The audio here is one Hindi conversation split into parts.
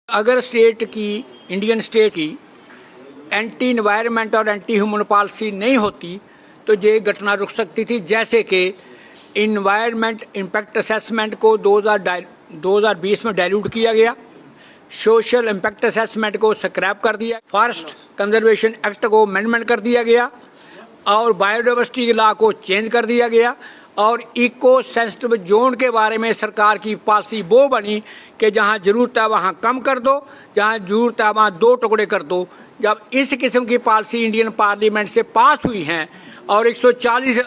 अगर स्टेट की, इंडियन स्टेट की एंटी इन्वायरमेंट और एंटी ह्यूमन पॉलिसी नहीं होती तो ये घटना रुक सकती थी। जैसे कि इन्वायरमेंट इम्पैक्ट असेसमेंट को 2020 में डाइल्यूट किया गया, सोशल इम्पैक्ट असेसमेंट को स्क्रैप कर दिया, फॉरेस्ट कंजर्वेशन एक्ट को अमेंडमेंट कर दिया गया और बायोडाइवर्सिटी लॉ को चेंज कर दिया गया और इको सेंसिटिव जोन के बारे में सरकार की पॉलिसी वो बनी कि जहां जरूरत है वहां कम कर दो, जहां जरूरत है वहां 2 टुकड़े कर दो। जब इस किस्म की पॉलिसी इंडियन पार्लियामेंट से पास हुई हैं और 140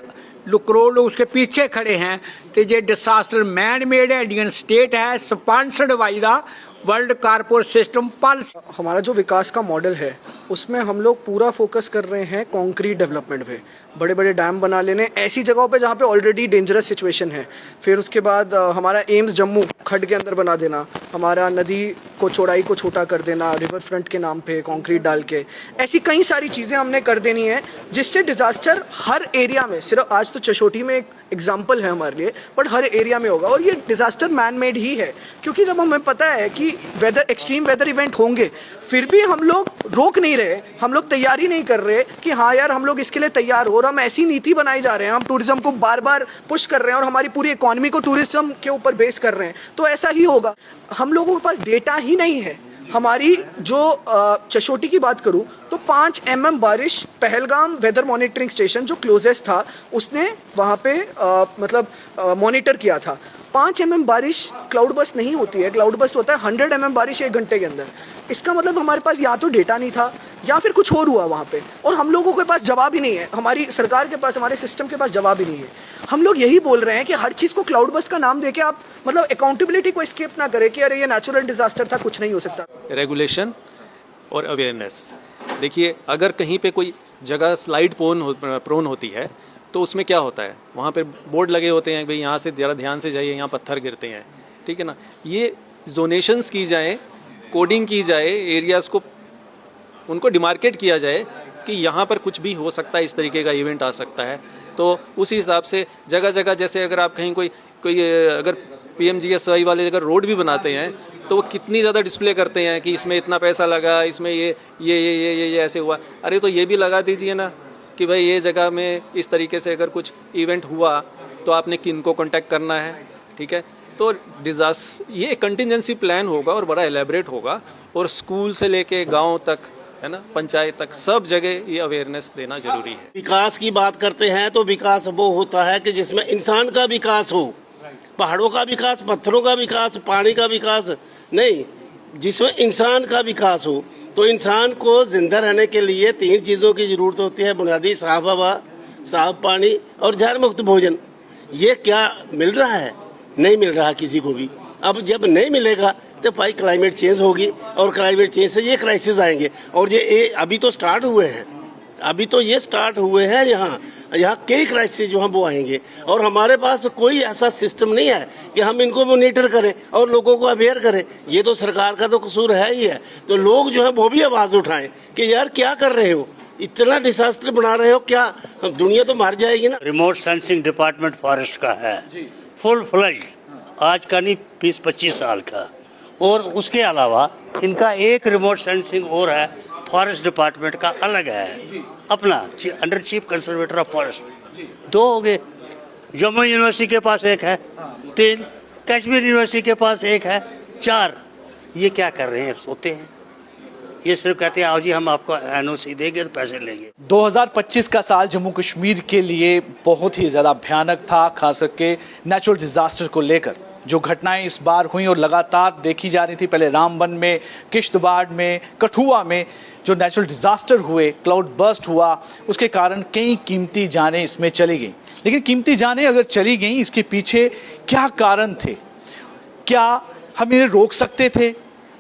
करोड़ लोग उसके पीछे खड़े हैं तो ये डिजास्टर मैन मेड है, इंडियन स्टेट है, sponsored by the world corporate system policy. हमारा जो विकास का मॉडल है उसमें हम लोग पूरा फोकस कर रहे हैं कंक्रीट डेवलपमेंट पे, बड़े बड़े डैम बना लेने ऐसी जगहों पे जहाँ पे ऑलरेडी डेंजरस सिचुएशन है। फिर उसके बाद हमारा एम्स जम्मू खड्ड के अंदर बना देना, हमारा नदी को चौड़ाई को छोटा कर देना रिवर फ्रंट के नाम पे कंक्रीट डाल के, ऐसी कई सारी चीज़ें हमने कर देनी है जिससे डिजास्टर हर एरिया में, सिर्फ आज तो चशोटी में एक एग्जाम्पल है हमारे लिए, बट हर एरिया में होगा। और ये डिजास्टर मैन मेड ही है क्योंकि जब हमें पता है कि वेदर एक्सट्रीम वेदर इवेंट होंगे फिर भी हम लोग रोक नहीं रहे, हम लोग तैयारी नहीं कर रहे कि हाँ यार हम लोग इसके लिए तैयार हो, और हम ऐसी नीति बनाई जा रहे हैं, हम टूरिज्म को बार बार पुश कर रहे हैं और हमारी पूरी इकोनॉमी को टूरिज्म के ऊपर बेस कर रहे हैं, तो ऐसा ही होगा। हम लोगों के पास डेटा ही नहीं है। हमारी जो चशोटी की बात करूं तो 5 mm बारिश पहलगाम वेदर मॉनिटरिंग स्टेशन जो क्लोजेस्ट था उसने वहाँ पे मॉनिटर किया था। 5 mm बारिश क्लाउड बस्ट नहीं होती है, क्लाउड बस्ट होता है 100 mm बारिश 1 घंटे के अंदर। इसका मतलब हमारे पास या तो डेटा नहीं था या फिर कुछ और हुआ वहाँ पे, और हम लोगों के पास जवाब ही नहीं है, हमारी सरकार के पास, हमारे सिस्टम के पास जवाब ही नहीं है। हम लोग यही बोल रहे हैं कि हर चीज़ को क्लाउड बस्ट का नाम देके आप अकाउंटेबिलिटी को स्किप ना करें कि अरे ये नेचुरल डिजास्टर था, कुछ नहीं हो सकता। रेगुलेशन और अवेयरनेस, देखिए अगर कहीं पे कोई जगह स्लाइड प्रोन होती है तो उसमें क्या होता है, वहाँ पे बोर्ड लगे होते हैं भाई यहाँ से ज़रा ध्यान से जाइए, यहाँ पत्थर गिरते हैं, ठीक है ना। ये जोनेशंस की जाए, कोडिंग की जाए, एरियाज़ को उनको डिमार्केट किया जाए कि यहाँ पर कुछ भी हो सकता है, इस तरीके का इवेंट आ सकता है, तो उसी हिसाब से जगह जगह, जैसे अगर आप कहीं कोई अगर PMGSY वाले अगर रोड भी बनाते हैं तो वो कितनी ज़्यादा डिस्प्ले करते हैं कि इसमें इतना पैसा लगा, इसमें ये ऐसे हुआ। अरे तो ये भी लगा दीजिए ना कि भाई ये जगह में इस तरीके से अगर कुछ इवेंट हुआ तो आपने किन को कांटेक्ट करना है, ठीक है। तो डिजास्टर ये कंटिजेंसी प्लान होगा और बड़ा एलेबरेट होगा, और स्कूल से लेके गांव तक, है ना, पंचायत तक, सब जगह ये अवेयरनेस देना जरूरी है। विकास की बात करते हैं तो विकास वो होता है कि जिसमें इंसान का विकास हो, पहाड़ों का विकास, पत्थरों का विकास, पानी का विकास नहीं, जिसमें इंसान का विकास हो। तो इंसान को जिंदा रहने के लिए 3 चीज़ों की ज़रूरत होती है बुनियादी, साफ हवा, साफ पानी और जहर मुक्त भोजन। ये क्या मिल रहा है? नहीं मिल रहा किसी को भी। अब जब नहीं मिलेगा तो भाई क्लाइमेट चेंज होगी और क्लाइमेट चेंज से ये क्राइसिस आएंगे, और ये अभी तो स्टार्ट हुए हैं, अभी तो ये स्टार्ट हुए हैं। यहाँ कई क्राइसिस जो हैं वो आएंगे, और हमारे पास कोई ऐसा सिस्टम नहीं है कि हम इनको मॉनिटर करें और लोगों को अवेयर करें। ये तो सरकार का तो कसूर है ही है। तो लोग जो है वो भी आवाज़ उठाएं कि यार क्या कर रहे हो, इतना डिजास्टर बना रहे हो, क्या दुनिया तो मर जाएगी ना। रिमोट सेंसिंग डिपार्टमेंट फॉरेस्ट का है, फुल फ्लज, आज का नहीं 20-25 साल का। और उसके अलावा इनका एक रिमोट सेंसिंग और है, फॉरेस्ट डिपार्टमेंट का अलग है अपना, under chief conservator of forest. 2 हो गए, जम्मू यूनिवर्सिटी के पास एक है, 3 कश्मीर यूनिवर्सिटी के पास एक है, 4। ये क्या कर रहे हैं? सोते हैं। ये सिर्फ कहते हैं आओ जी हम आपको NOC देंगे तो पैसे लेंगे। 2025 का साल जम्मू कश्मीर के लिए बहुत ही ज़्यादा भयानक था, खास करके नेचुरल डिजास्टर को लेकर। जो घटनाएं इस बार हुई और लगातार देखी जा रही थी, पहले रामबन में, किश्तवाड़ में, कठुआ में जो नेचुरल डिजास्टर हुए, क्लाउड बर्स्ट हुआ, उसके कारण कई कीमती जानें इसमें चली गई। लेकिन कीमती जानें अगर चली गई, इसके पीछे क्या कारण थे? क्या हम इन्हें रोक सकते थे?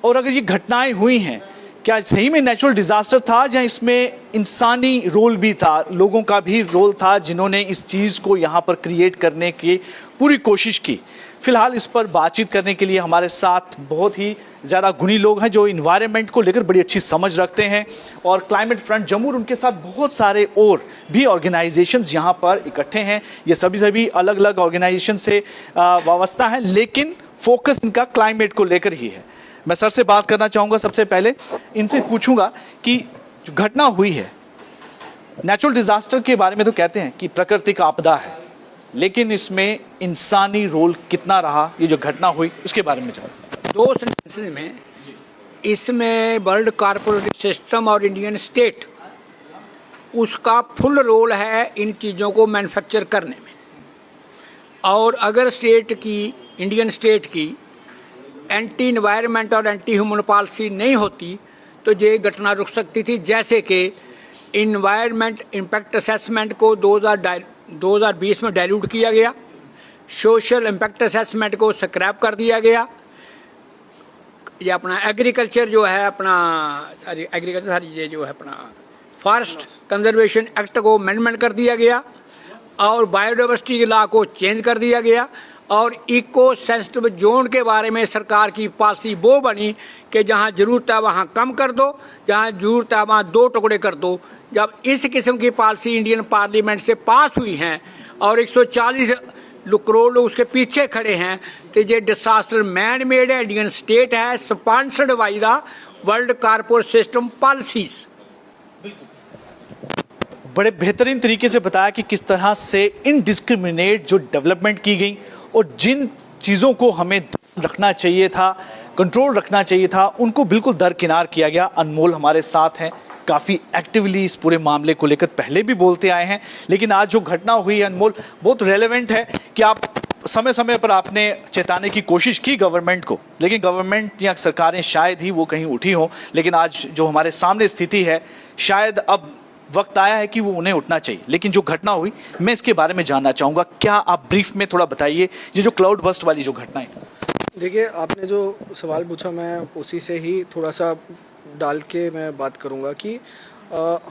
और अगर ये घटनाएं हुई हैं, क्या सही में नेचुरल डिजास्टर था या इसमें इंसानी रोल भी था, लोगों का भी रोल था जिन्होंने इस चीज़ को यहाँ पर क्रिएट करने की पूरी कोशिश की? फिलहाल इस पर बातचीत करने के लिए हमारे साथ बहुत ही ज़्यादा गुणी लोग हैं जो इन्वायरमेंट को लेकर बड़ी अच्छी समझ रखते हैं, और क्लाइमेट फ्रंट जम्मू और उनके साथ बहुत सारे और भी ऑर्गेनाइजेशंस यहाँ पर इकट्ठे हैं। ये सभी अलग अलग ऑर्गेनाइजेशन से वाबस्ता हैं, लेकिन फोकस इनका क्लाइमेट को लेकर ही है। मैं सर से बात करना चाहूँगा। सबसे पहले इनसे पूछूंगा कि जो घटना हुई है, नेचुरल डिजास्टर के बारे में तो कहते हैं कि प्राकृतिक आपदा है, लेकिन इसमें इंसानी रोल कितना रहा, ये जो घटना हुई उसके बारे में जानो। दो सेंटेंसेस में इसमें वर्ल्ड कॉरपोरेट सिस्टम और इंडियन स्टेट, उसका फुल रोल है इन चीज़ों को मैन्युफैक्चर करने में। और अगर स्टेट की, इंडियन स्टेट की एंटी इन्वायरमेंट और एंटी ह्यूमन पॉलिसी नहीं होती तो ये घटना रुक सकती थी। जैसे कि इन्वायरमेंट इम्पैक्ट असेसमेंट को 2020 में डाइल्यूट किया गया, सोशल इम्पैक्ट असेसमेंट को स्क्रैप कर दिया गया, ये अपना एग्रीकल्चर जो है, अपना एग्रीकल्चर ये जो है अपना फॉरेस्ट कंजर्वेशन एक्ट को अमेंडमेंट कर दिया गया, और बायोडाइवर्सिटी लॉ को चेंज कर दिया गया, और इको सेंसिटिव जोन के बारे में सरकार की पॉलिसी वो बनी कि जहां जरूरत है वहां कम कर दो, जहां जरूरत है वहां 2 टुकड़े कर दो। जब इस किस्म की पॉलिसी इंडियन पार्लियामेंट से पास हुई हैं और 140 करोड़ लोग उसके पीछे खड़े हैं, तो ये डिजास्टर मैन मेड है, इंडियन स्टेट है, sponsored by the world corporate system policies. बड़े बेहतरीन तरीके से बताया कि किस तरह से इनडिस्क्रिमिनेट जो डेवलपमेंट की गई और जिन चीज़ों को हमें रखना चाहिए था, कंट्रोल रखना चाहिए था, उनको बिल्कुल दरकिनार किया गया। अनमोल हमारे साथ हैं, काफ़ी एक्टिवली इस पूरे मामले को लेकर पहले भी बोलते आए हैं, लेकिन आज जो घटना हुई है अनमोल, बहुत रेलेवेंट है कि आप समय समय पर आपने चेताने की कोशिश की गवर्नमेंट को, लेकिन गवर्नमेंट या सरकारें शायद ही वो कहीं उठी हो। लेकिन आज जो हमारे सामने स्थिति है, शायद अब वक्त आया है कि वो उन्हें उठना चाहिए। लेकिन जो घटना हुई, मैं इसके बारे में जानना चाहूँगा, क्या आप ब्रीफ में थोड़ा बताइए ये जो क्लाउड बस्ट वाली जो घटना है। देखिए, आपने जो सवाल पूछा मैं उसी से ही थोड़ा सा डाल के मैं बात करूँगा कि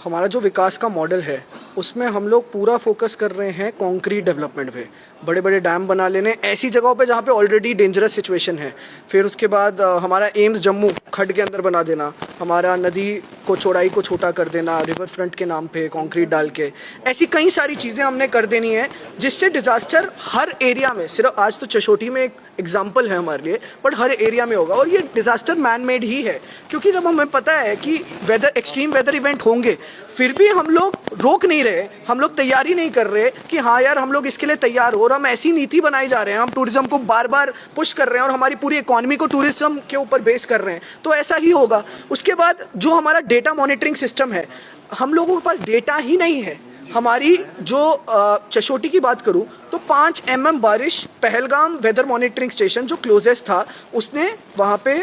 हमारा जो विकास का मॉडल है उसमें हम लोग पूरा फोकस कर रहे हैं कंक्रीट डेवलपमेंट पे, बड़े बड़े डैम बना लेने ऐसी जगहों पे जहाँ पे ऑलरेडी डेंजरस सिचुएशन है। फिर उसके बाद हमारा एम्स जम्मू खड्ड के अंदर बना देना, हमारा नदी को चौड़ाई को छोटा कर देना रिवर फ्रंट के नाम पे कंक्रीट डाल के, ऐसी कई सारी चीज़ें हमने कर देनी है जिससे डिज़ास्टर हर एरिया में, सिर्फ आज तो चशोटी में एक एग्जाम्पल है हमारे लिए, बट हर एरिया में होगा। और ये डिज़ास्टर मैन मेड ही है, क्योंकि जब हमें पता है कि वेदर, एक्सट्रीम वेदर इवेंट होंगे, फिर भी हम लोग रोक नहीं रहे, हम लोग तैयारी नहीं कर रहे कि हाँ यार हम लोग इसके लिए तैयार हो, और हम ऐसी नीति बनाई जा रहे हैं, हम टूरिज्म को बार बार पुश कर रहे हैं और हमारी पूरी इकोनॉमी को टूरिज्म के ऊपर बेस कर रहे हैं, तो ऐसा ही होगा। उसके बाद जो हमारा डेटा मॉनिटरिंग सिस्टम है, हम लोगों के पास डेटा ही नहीं है। हमारी जो चशोटी की बात करूं तो 5 mm बारिश, पहलगाम वेदर मॉनिटरिंग स्टेशन जो क्लोजेस्ट था उसने वहाँ पे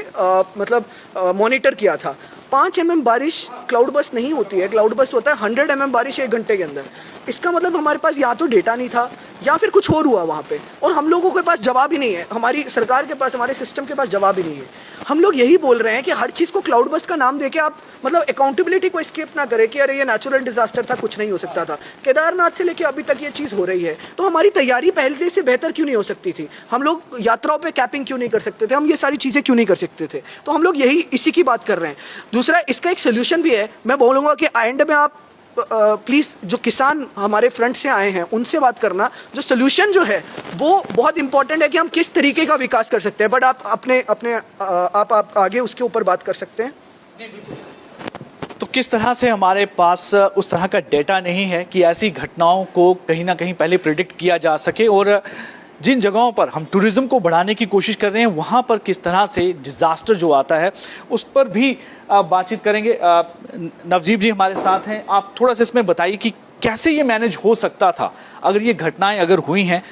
मॉनिटर किया था। 5 mm बारिश क्लाउड बस्ट नहीं होती है, क्लाउड बस्ट होता है 100 mm बारिश 1 घंटे के अंदर। इसका मतलब हमारे पास या तो डेटा नहीं था या फिर कुछ और हुआ वहाँ पे, और हम लोगों के पास जवाब ही नहीं है, हमारी सरकार के पास, हमारे सिस्टम के पास जवाब ही नहीं है। हम लोग यही बोल रहे हैं कि हर चीज़ को क्लाउड बस्ट का नाम देके आप अकाउंटेबिलिटी को स्किप ना करें कि अरे ये नेचुरल डिजास्टर था, कुछ नहीं हो सकता था। केदारनाथ से लेके अभी तक ये चीज़ हो रही है, तो हमारी तैयारी पहले से बेहतर क्यों नहीं हो सकती थी? हम लोग यात्राओं पे कैपिंग क्यों नहीं कर सकते थे? हम ये सारी चीज़ें क्यों नहीं कर सकते थे? तो हम लोग यही इसी की बात कर रहे हैं। दूसरा, इसका एक सोल्यूशन भी है। मैं बोलूँगा कि एंड में आप प्लीज़ जो किसान हमारे फ्रंट से आए हैं उनसे बात करना, जो सोल्यूशन जो है वो बहुत इंपॉर्टेंट है कि हम किस तरीके का विकास कर सकते हैं, बट आप आप आगे उसके ऊपर बात कर सकते हैं। तो किस तरह से हमारे पास उस तरह का डेटा नहीं है कि ऐसी घटनाओं को कहीं ना कहीं पहले प्रिडिक्ट किया जा सके, और जिन जगहों पर हम टूरिज्म को बढ़ाने की कोशिश कर रहे हैं वहाँ पर किस तरह से डिज़ास्टर जो आता है उस पर भी बातचीत करेंगे। नवजीत जी हमारे साथ हैं, आप थोड़ा सा इसमें बताइए कि कैसे ये मैनेज हो सकता था अगर ये घटनाएं अगर हुई हैं,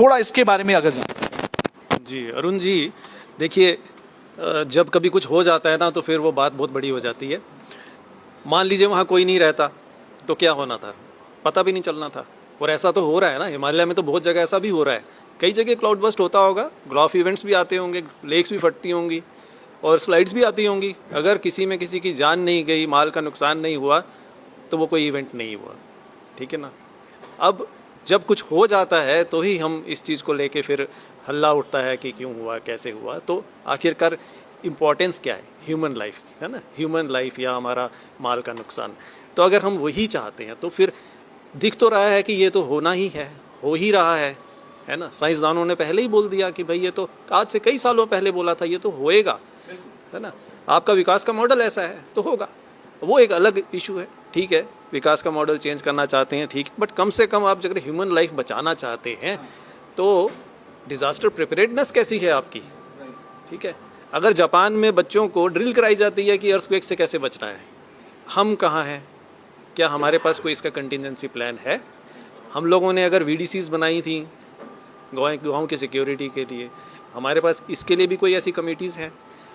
थोड़ा इसके बारे में अगर जान। जी अरुण जी, देखिए जब कभी कुछ हो जाता है ना तो फिर वो बात बहुत बड़ी हो जाती है। मान लीजिए वहाँ कोई नहीं रहता तो क्या होना था, पता भी नहीं चलना था। और ऐसा तो हो रहा है ना, हिमालय में तो बहुत जगह ऐसा भी हो रहा है, कई जगह क्लाउड बस्ट होता होगा, ग्लॉफ इवेंट्स भी आते होंगे, लेक्स भी फटती होंगी और स्लाइड्स भी आती होंगी। अगर किसी में किसी की जान नहीं गई, माल का नुकसान नहीं हुआ, तो वो कोई इवेंट नहीं हुआ, ठीक है ना। अब जब कुछ हो जाता है तो ही हम इस चीज़ को लेके फिर हल्ला उठता है कि क्यों हुआ, कैसे हुआ। तो आखिरकार इम्पोर्टेंस क्या है? ह्यूमन लाइफ है ना, ह्यूमन लाइफ या हमारा माल का नुकसान। तो अगर हम वही चाहते हैं तो फिर दिख तो रहा है कि ये तो होना ही है, हो ही रहा है ना। साइंसदानों ने पहले ही बोल दिया कि भाई ये तो आज से कई सालों पहले बोला था, ये तो होएगा, है ना। आपका विकास का मॉडल ऐसा है तो होगा, वो एक अलग इशू है। ठीक है, विकास का मॉडल चेंज करना चाहते हैं, ठीक है, बट कम से कम आप अगर ह्यूमन लाइफ बचाना चाहते हैं तो डिज़ास्टर प्रिपरेडनेस कैसी है आपकी। ठीक है, अगर जापान में बच्चों को ड्रिल कराई जाती है कि अर्थक्वेक से कैसे बचना है, हम कहाँ हैं? क्या हमारे पास कोई इसका कंटिजेंसी प्लान है? हम लोगों ने अगर VDCs बनाई थी गाँव की सिक्योरिटी के लिए, हमारे पास इसके लिए भी कोई ऐसी कमिटीज़ हैं?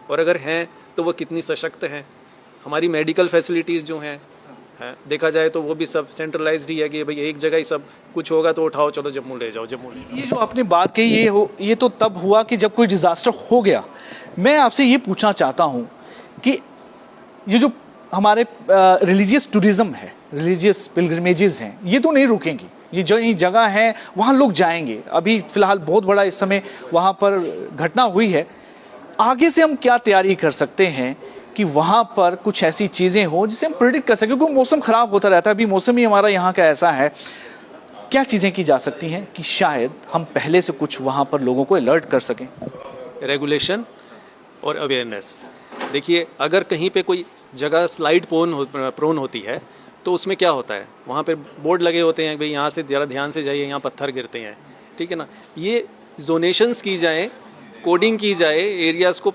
और अगर हैं तो वो कितनी सशक्त हैं? हमारी मेडिकल फैसिलिटीज़ जो हैं देखा जाए तो वो भी सब सेंट्रलाइज्ड ही है कि भाई एक जगह ही सब कुछ होगा तो उठाओ चलो जम्मू ले जाओ, जम्मू ले जाओ। ये जो आपने बात कही ये तो तब हुआ कि जब कोई डिजास्टर हो गया। मैं आपसे ये पूछना चाहता हूँ कि ये जो हमारे रिलीजियस टूरिज्म है, रिलीजियस पिलग्रिमेजेस हैं, ये तो नहीं रुकेंगी। ये जो ये जगह है वहाँ लोग जाएंगे। अभी फिलहाल बहुत बड़ा इस समय वहाँ पर घटना हुई है। आगे से हम क्या तैयारी कर सकते हैं कि वहाँ पर कुछ ऐसी चीज़ें हो जिसे हम प्रेडिक्ट कर सकें, क्योंकि मौसम ख़राब होता रहता है। अभी मौसम ही हमारा यहाँ का ऐसा है। क्या चीज़ें की जा सकती हैं कि शायद हम पहले से कुछ वहाँ पर लोगों को अलर्ट कर सकें? रेगुलेशन और अवेयरनेस। देखिए, अगर कहीं पे कोई जगह स्लाइड प्रोन होती है तो उसमें क्या होता है, वहाँ पे बोर्ड लगे होते हैं भाई यहाँ से ज़रा ध्यान से जाइए, यहाँ पत्थर गिरते हैं। ठीक है ना, ये जोनेशंस की जाए, कोडिंग की जाए, एरियाज़ को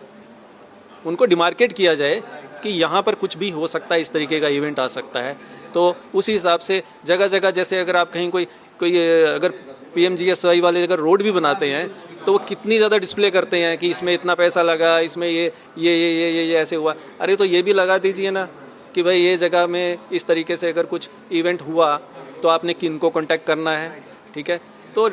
उनको डिमार्केट किया जाए कि यहाँ पर कुछ भी हो सकता है, इस तरीके का इवेंट आ सकता है। तो उसी हिसाब से जगह जगह, जैसे अगर आप कहीं कोई अगर PMGSY वाले अगर रोड भी बनाते हैं तो वो कितनी ज़्यादा डिस्प्ले करते हैं कि इसमें इतना पैसा लगा, इसमें ये ऐसे हुआ। अरे तो ये भी लगा दीजिए ना कि भाई ये जगह में इस तरीके से अगर कुछ इवेंट हुआ तो आपने किन को कॉन्टैक्ट करना है। ठीक है, तो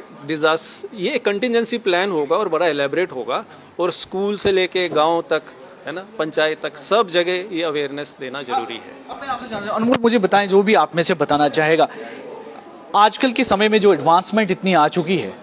ये कंटिजेंसी प्लान होगा और बड़ा एलेबरेट होगा, और स्कूल से लेके गांव तक, है ना, पंचायत तक, सब जगह ये अवेयरनेस देना जरूरी है। अब मैं आपसे जानना, अनमोल मुझे बताएं, जो भी आप में से बताना चाहेगा, आजकल के समय में जो एडवांसमेंट इतनी आ चुकी है,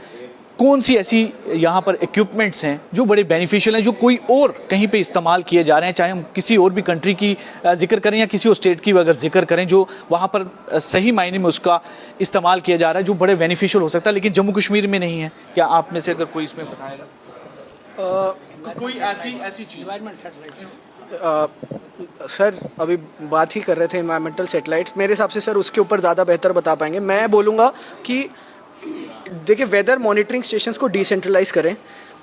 कौन सी ऐसी यहाँ पर इक्विपमेंट्स हैं जो बड़े बेनिफिशियल हैं, जो कोई और कहीं पे इस्तेमाल किए जा रहे हैं, चाहे हम किसी और भी कंट्री की जिक्र करें या किसी और स्टेट की अगर जिक्र करें, जो वहाँ पर सही मायने में उसका इस्तेमाल किया जा रहा है, जो बड़े बेनिफिशियल हो सकता है, लेकिन जम्मू कश्मीर में नहीं है? क्या आप में से अगर कोई इसमें बताएगा कोई ऐसी चीज़? सर अभी बात ही कर रहे थे एनवायरमेंटल सेटेलाइट्स, मेरे हिसाब से सर उसके ऊपर ज़्यादा बेहतर बता पाएंगे। मैं बोलूँगा कि देखिए, वेदर मॉनिटरिंग स्टेशंस को डिसेंट्रलाइज करें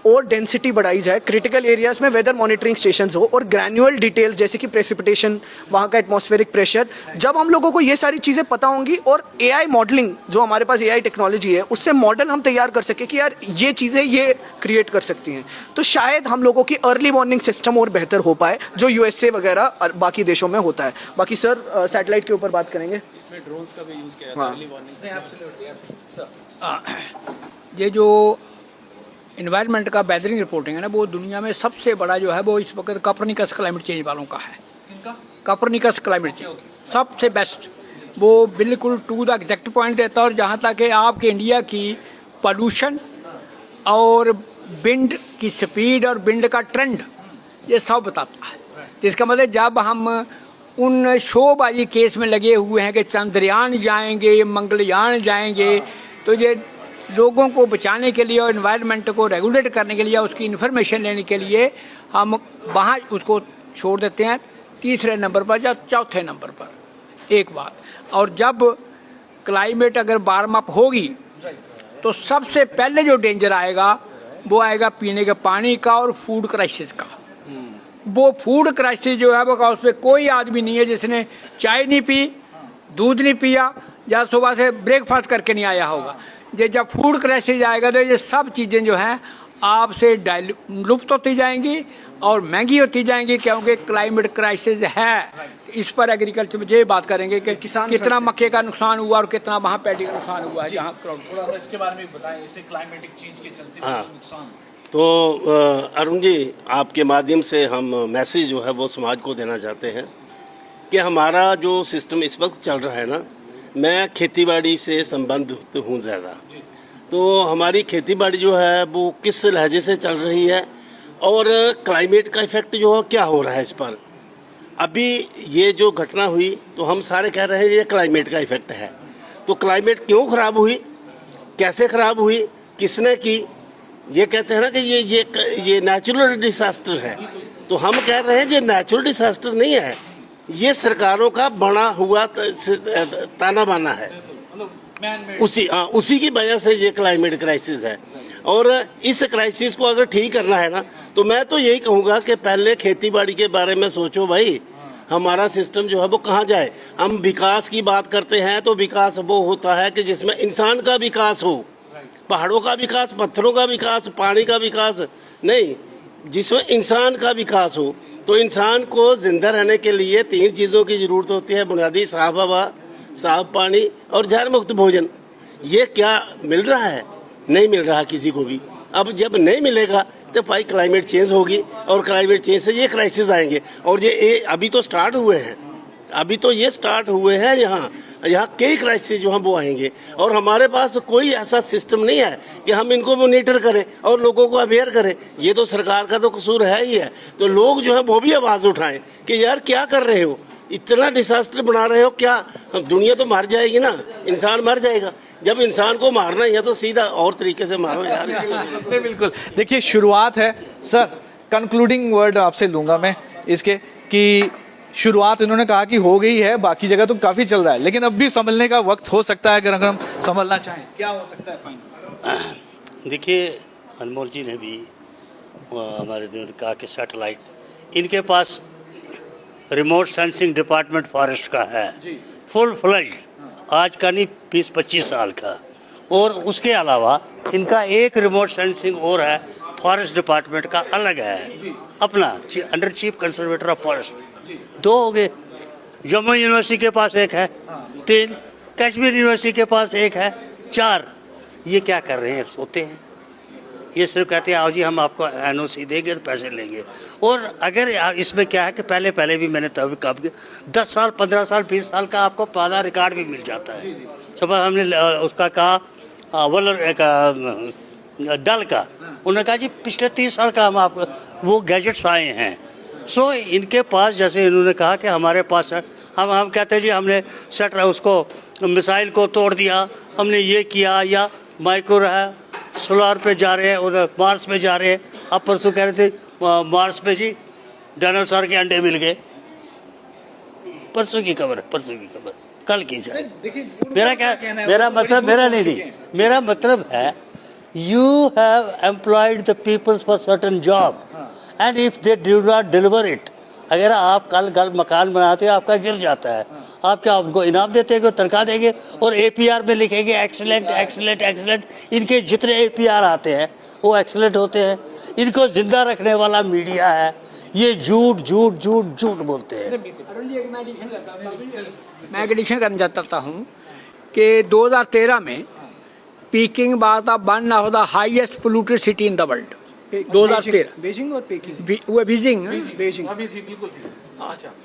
और डेंसिटी बढ़ाई जाए। क्रिटिकल एरियाज में वेदर मॉनिटरिंग स्टेशंस हो और ग्रैन्युअल डिटेल्स जैसे कि प्रेसिपिटेशन, वहाँ का एटमॉस्फेरिक प्रेशर, जब हम लोगों को ये सारी चीज़ें पता होंगी और AI मॉडलिंग, जो हमारे पास AI टेक्नोलॉजी है, उससे मॉडल हम तैयार कर सके कि यार ये चीज़ें ये क्रिएट कर सकती हैं, तो शायद हम लोगों की अर्ली वार्निंग सिस्टम और बेहतर हो पाए, जो USA वगैरह और बाकी देशों में होता है। बाकी सर सैटेलाइट के ऊपर बात करेंगे। इसमें ड्रोन्स का भी यूज़ किया हाँ। Early warning. ये जो इन्वायरमेंट का वेदरिंग रिपोर्टिंग है ना, वो दुनिया में सबसे बड़ा जो है वो इस वक्त कॉपरनिकस क्लाइमेट चेंज वालों का है। कॉपरनिकस क्लाइमेट चेंज सबसे बेस्ट, वो बिल्कुल टू द एग्जैक्ट पॉइंट देता है, और जहाँ तक आपके इंडिया की पोल्यूशन और विंड की स्पीड और विंड का ट्रेंड, ये सब बताता है। इसका मतलब जब हम उन शोबाजी केस में लगे हुए हैं कि चंद्रयान जाएंगे, मंगलयान जाएंगे, तो ये लोगों को बचाने के लिए और एनवायरनमेंट को रेगुलेट करने के लिए, उसकी इन्फॉर्मेशन लेने के लिए हम वहाँ उसको छोड़ देते हैं तीसरे नंबर पर या चौथे नंबर पर। एक बात, और जब क्लाइमेट अगर वार्म अप होगी तो सबसे पहले जो डेंजर आएगा वो आएगा पीने के पानी का और फूड क्राइसिस का। वो फूड क्राइसिस जो है वो उस पर कोई आदमी नहीं है जिसने चाय नहीं पी, दूध नहीं पिया या सुबह से ब्रेकफास्ट करके नहीं आया होगा। ये जब फूड क्राइसिस आएगा तो ये सब चीज़ें जो हैं आपसे लुप्त होती जाएंगी और महंगी होती जाएंगी, क्योंकि क्लाइमेट क्राइसिस है। इस पर एग्रीकल्चर में ये बात करेंगे कि कितना मक्के का नुकसान हुआ और कितना वहाँ पैडी का नुकसान हुआ है। जहाँ थोड़ा सा इसके बारे में बताएं, इससे क्लाइमेटिक चेंज के चलते नुकसान। तो अरुण जी, आपके माध्यम से हम मैसेज जो है वो समाज को देना चाहते हैं कि हमारा जो सिस्टम इस वक्त चल रहा है ना, मैं खेतीबाड़ी से संबंधित हूँ ज़्यादा, तो हमारी खेतीबाड़ी जो है वो किस लहजे से चल रही है और क्लाइमेट का इफेक्ट जो है क्या हो रहा है इस पर। अभी ये जो घटना हुई तो हम सारे कह रहे हैं ये क्लाइमेट का इफेक्ट है, तो क्लाइमेट क्यों ख़राब हुई, कैसे ख़राब हुई, किसने की। ये कहते हैं ना कि ये नेचुरल डिसास्टर है, तो हम कह रहे हैं ये नेचुरल डिजास्टर नहीं है, ये सरकारों का बना हुआ ताना बाना है। उसी की वजह से ये क्लाइमेट क्राइसिस है। और इस क्राइसिस को अगर ठीक करना है ना, तो मैं तो यही कहूँगा कि पहले खेती बाड़ी के बारे में सोचो भाई, हमारा सिस्टम जो है वो कहाँ जाए। हम विकास की बात करते हैं तो विकास वो होता है कि जिसमें इंसान का विकास हो, पहाड़ों का विकास, पत्थरों का विकास, पानी का विकास नहीं, जिसमें इंसान का विकास हो। तो इंसान को जिंदा रहने के लिए 3 चीज़ों की ज़रूरत होती है बुनियादी, साफ हवा, साफ पानी और जहर मुक्त भोजन। ये क्या मिल रहा है? नहीं मिल रहा किसी को भी। अब जब नहीं मिलेगा तो भाई क्लाइमेट चेंज होगी और क्लाइमेट चेंज से ये क्राइसिस आएंगे। और ये अभी तो स्टार्ट हुए हैं, अभी तो ये स्टार्ट हुए हैं। यहाँ कई क्राइसिस जो हैं वो आएंगे और हमारे पास कोई ऐसा सिस्टम नहीं है कि हम इनको मॉनिटर करें और लोगों को अवेयर करें। ये तो सरकार का तो कसूर है ही है। तो लोग जो है वो भी आवाज़ उठाएं कि यार क्या कर रहे हो, इतना डिजास्टर बना रहे हो, क्या दुनिया तो मर जाएगी ना, इंसान मर जाएगा। जब इंसान को मारना ही है तो सीधा और तरीके से मारो यार। बिल्कुल। देखिए शुरुआत है सर, कंक्लूडिंग वर्ड आपसे लूंगा मैं इसके कि शुरुआत इन्होंने कहा कि हो गई है, बाकी जगह तो काफी चल रहा है, लेकिन अब भी संभलने का वक्त हो सकता है। अगर हम संभलना चाहें क्या हो सकता है फाइनल? देखिए अनमोल जी ने भी हमारे जो कहा कि सैटेलाइट, इनके पास रिमोट सेंसिंग डिपार्टमेंट फॉरेस्ट का है, फुल फ्लेज, आज का नहीं 20-25 साल का। और उसके अलावा इनका एक रिमोट सेंसिंग और है फॉरेस्ट डिपार्टमेंट का अलग है अपना, under chief conservator of forest. 2 हो गए। जम्मू यूनिवर्सिटी के पास एक है, 3 कश्मीर यूनिवर्सिटी के पास एक है, 4। ये क्या कर रहे हैं? सोते हैं। ये सिर्फ कहते हैं आओ जी हम आपको NOC देंगे तो पैसे लेंगे। और अगर इसमें क्या है कि पहले भी मैंने तब कब 10 साल 15 साल 20 साल का आपको पुराना रिकॉर्ड भी मिल जाता है। सुबह हमने उसका कहा डल का, उन्होंने कहा जी पिछले 30 साल का हम आपको वो गैजेट्स आए हैं। सो इनके पास, जैसे इन्होंने कहा कि हमारे पास हम कहते हैं जी हमने सेट उसको मिसाइल को तोड़ दिया, हमने ये किया, या माइक्रो है सोलार पे जा रहे हैं, उधर मार्स पे जा रहे हैं। अब परसों कह रहे थे मार्स पे जी डायनासोर के अंडे मिल गए। परसों की खबर, कल की जाए। मेरा मतलब है you have employed the peoples for certain job and if they do not deliver it, अगर आप कल मकान बनाते हो आपका गिर जाता है, आप क्या आपको इनाम देते हैं, तनख्वाह देंगे और APR में लिखेंगे एक्सीलेंट एक्सीलेंट एक्सीलेंट। इनके जितने APR आते हैं वो एक्सीलेंट होते हैं। इनको जिंदा रखने वाला मीडिया है, ये झूठ झूठ झूठ झूठ बोलते हैं। मैं एडिशन करना चाहता हूँ कि 2013 में peeking was the one of the highest polluted city in the world. 2013 Beijing और पेकिंग, वो बीजिंग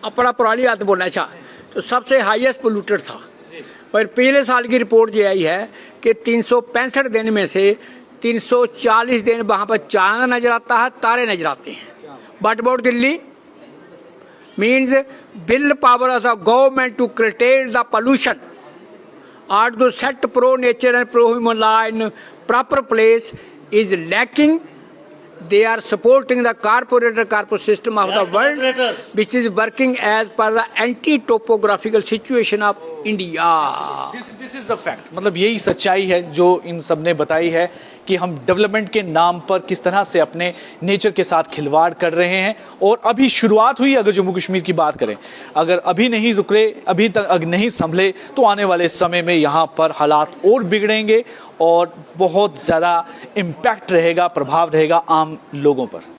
अपना पुरानी बात बोलना। अच्छा, तो सबसे हाईएस्ट पोल्यूटेड था। और पिछले साल की रिपोर्ट ये आई है कि 365 दिन में से 340 दिन वहाँ पर चांद नजर आता है, तारे नजर आते हैं। But about Delhi means will power of the government to curtail द pollution or to set pro nature and pro human law in proper place is lacking. They are supporting the corporate system of the world, which is working as per the anti-topographical situation of India. This is the fact. मतलब यही सच्चाई है जो इन सब ने बताई है कि हम डेवलपमेंट के नाम पर किस तरह से अपने नेचर के साथ खिलवाड़ कर रहे हैं। और अभी शुरुआत हुई, अगर जम्मू कश्मीर की बात करें, अगर अभी नहीं रुके, अभी तक नहीं संभले, तो आने वाले समय में यहाँ पर हालात और बिगड़ेंगे और बहुत ज़्यादा इम्पैक्ट रहेगा, प्रभाव रहेगा आम लोगों पर।